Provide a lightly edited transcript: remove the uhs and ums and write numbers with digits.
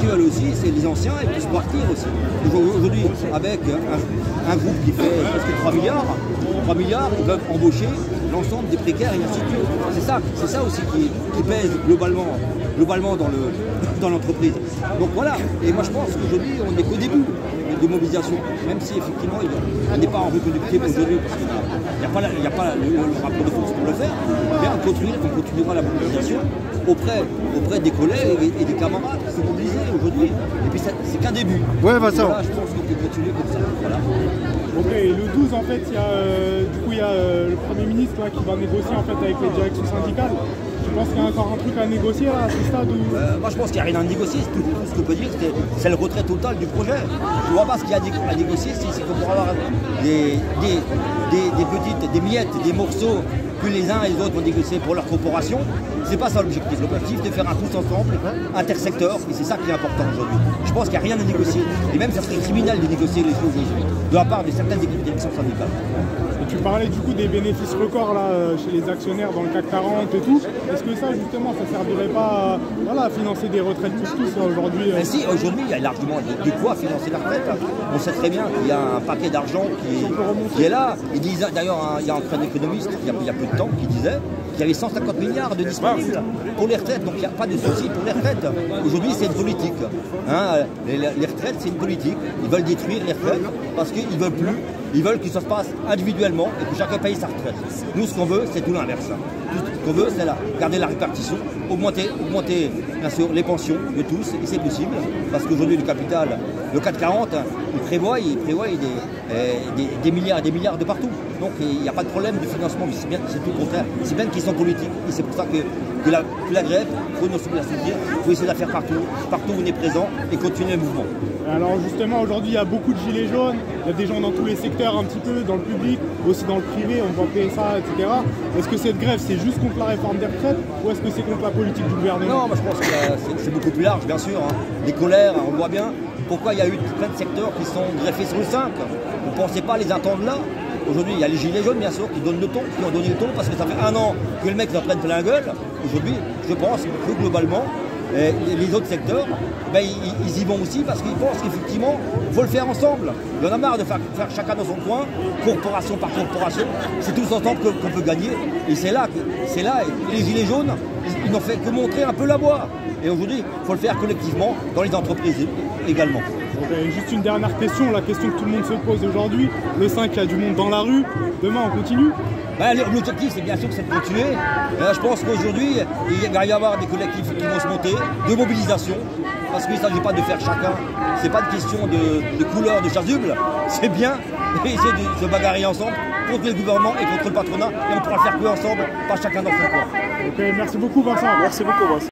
veulent aussi, c'est les anciens, ils puissent partir aussi. Aujourd'hui, avec un groupe qui fait presque 3 milliards, ils peuvent embaucher l'ensemble des précaires et ainsi de suite. C'est ça aussi qui pèse globalement dans l'entreprise. Donc voilà, et moi je pense qu'aujourd'hui on n'est qu'au début de mobilisation, même si effectivement on n'est pas en reconductible aujourd'hui parce qu'il n'y a pas le rapport de force pour le faire, mais on continuera la mobilisation auprès des collègues et des camarades qui sont mobilisés aujourd'hui. Et puis c'est qu'un début. Ouais, Vincent. Voilà, je pense qu'on peut continuer comme ça. Voilà. Ok, et le 12 en fait, il y a le Premier ministre là, qui va négocier en fait avec les directions syndicales. Je pense qu'il y a encore un truc à négocier là, à ce stade où... Moi je pense qu'il n'y a rien à négocier, tout ce qu'on peut dire c'est le retrait total du projet. Je ne vois pas ce qu'il y a à négocier, c'est qu'on pourra avoir des miettes, des morceaux que les uns et les autres vont négocier pour leur corporation. C'est pas ça l'objectif. L'objectif c'est de faire un tous ensemble, intersecteur, et c'est ça qui est important aujourd'hui. Je pense qu'il n'y a rien à négocier, et même ça serait criminel de négocier les choses de la part de certaines directions syndicales. Tu parlais du coup des bénéfices records là, chez les actionnaires dans le CAC 40 et tout. Est-ce que ça justement ça ne servirait pas à financer des retraites pour tous aujourd'hui Si, aujourd'hui il y a largement de quoi financer la retraite. On sait très bien qu'il y a un paquet d'argent qui est là. D'ailleurs, il y a un train d'économiste il y a peu de temps qui disait qu'il y avait 150 milliards de disponibles pour les retraites. Donc il n'y a pas de souci pour les retraites. Aujourd'hui c'est une politique. Hein, les retraites c'est une politique. Ils veulent détruire les retraites parce qu'ils ne veulent plus. Ils veulent que ça se passe individuellement et que chacun paye sa retraite. Nous, ce qu'on veut, c'est tout l'inverse. Tout ce qu'on veut, c'est garder la répartition, augmenter bien sûr les pensions de tous, et c'est possible, parce qu'aujourd'hui le capital, le CAC 40, il prévoit des milliards et des milliards de partout. Donc il n'y a pas de problème de financement, c'est tout le contraire. C'est bien une question politique, et c'est pour ça que la grève, il faut nous la soutenir, il faut essayer de la faire partout où on est présent, et continuer le mouvement. Alors justement, aujourd'hui, il y a beaucoup de gilets jaunes, il y a des gens dans tous les secteurs un petit peu, dans le public, aussi dans le privé, on voit PSA, etc. Est-ce que cette grève, c'est juste contre la réforme des retraites ou est-ce que c'est contre la politique du gouvernement? Non, moi je pense que c'est beaucoup plus large, bien sûr. Hein. Les colères, on voit bien pourquoi il y a eu plein de secteurs qui sont greffés sur le 5. Vous ne pensez pas les attendre là? Aujourd'hui, il y a les gilets jaunes, bien sûr, qui donnent le ton, qui ont donné le ton, parce que ça fait 1 an que le mec s'en prenne plein la gueule. Aujourd'hui, je pense que globalement, les autres secteurs, ben, ils y vont aussi parce qu'ils pensent qu'effectivement, il faut le faire ensemble. Il y en a marre de faire chacun dans son coin, corporation par corporation. C'est tous ensemble qu'on peut gagner. Et c'est là, et les gilets jaunes, ils n'ont fait que montrer un peu la voie. Et aujourd'hui, il faut le faire collectivement dans les entreprises également. Juste une dernière question, la question que tout le monde se pose aujourd'hui. Le 5, il y a du monde dans la rue. Demain, on continue? L'objectif, c'est bien sûr que c'est de continuer. Je pense qu'aujourd'hui, il va y avoir des collectifs qui vont se monter, de mobilisation, parce qu'il ne s'agit pas de faire chacun. Ce n'est pas une question de couleur, de chasuble. C'est bien essayer de se bagarrer ensemble contre le gouvernement et contre le patronat. Et on pourra le faire que ensemble, pas chacun dans son coin. Ok, merci beaucoup Vincent. Merci beaucoup Vincent.